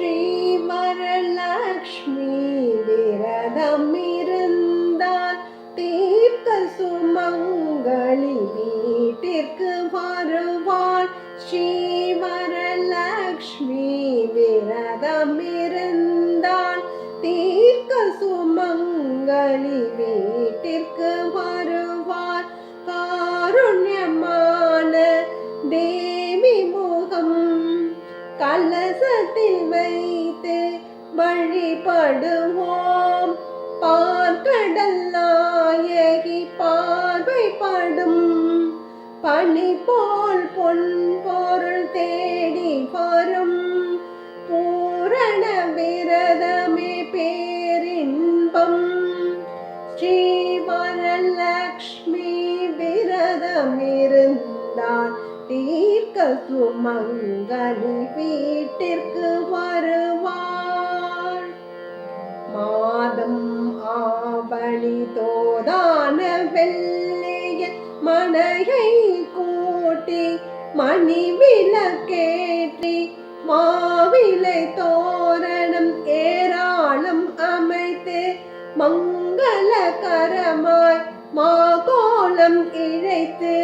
ஸ்ரீ வரலக்ஷ்மி விரதம் இருந்தால் தீர்க்க சுமங்கலி வீட்டிற்கு வருவாள். ஸ்ரீ வரலக்ஷ்மி விரதம் இருந்தால் தீர்க்க சுமங்கலி வீட்டிற்கு வருவாள். காருண்யமான தேவி முகம் கலசத்தில் வைத்து வழிபடுவோம். பார்க்கடல் நாயகி பார்வைப்படும் பனி போல் பொன் பொருள் தேடி வரும். பூரண விரதமே பேரின்பம். ஸ்ரீ வரலக்ஷ்மி விரதம் இருந்தால் தீர்க்க சுமங்கலி வீட்டிற்கு வருவாள். மாதம் ஆவணி தோதான வெள்ளைய மனையை கூட்டி மணி விளக்கேற்றி மாவிலை தோரணம் ஏராளம் அமைத்து மங்களகரமாய் மாகோலம் இழைத்து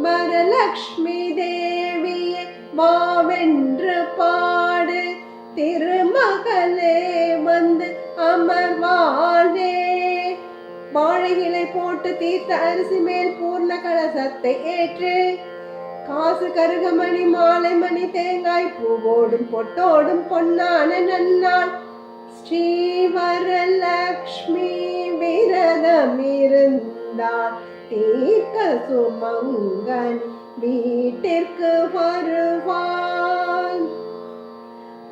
வரலக்ஷ்மி தேவியே வாவென்று பாடு. திருமகளே வந்து அமர்வாளே. வாழை இலை போட்டு தீர்த்த அரிசி மேல் பூர்ண கலசத்தை ஏற்று காசு கருகமணி மாலை மணி தேங்காய் பூவோடும் பொட்டோடும் பொன்னான நன்னாள். ஸ்ரீ வரலக்ஷ்மி விரதம் இருந்தால் தீர்க்க சுமங்கலி வீட்டிற்கு வருவாள்.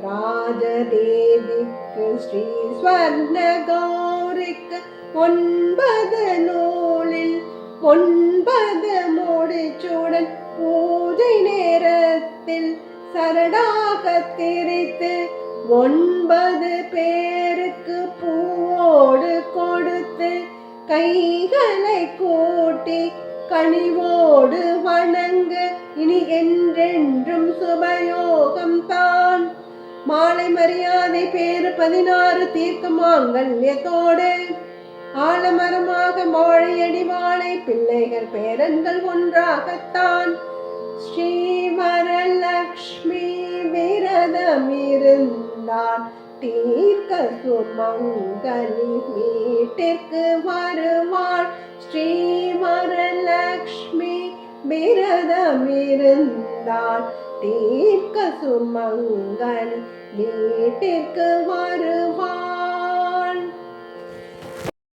ராஜதேவிக்கு ஸ்ரீ ஸ்வர்ண கௌரிக்கு 9 நூலில் 9 முடிச்சுடன் பூஜை நேரத்தில் சரடாக திரித்து 9 பேருக்கு பூவோடு கொடுத்து கைகளை கூட்டி கனிவோடு வணங்க. இனி என்றென்றும் சுபயோகம் தான். மாலை மரியாதை பேரு 16 தீர்க்க மாங்கல்யத்தோடு ஆலமரமாக வாழையடி வாழை பிள்ளைகள் பேரன்கள் ஒன்றாகத்தான். ஸ்ரீ வரலக்ஷ்மி விரதம் இருந்தால் தீர்க்க சுமங்கலி வீட்டிற்கு வருவாள். ஸ்ரீ வரலக்ஷ்மி விரதம் இருந்தால் தீர்க்க சுமங்கலி வீட்டிற்கு வருவாள்.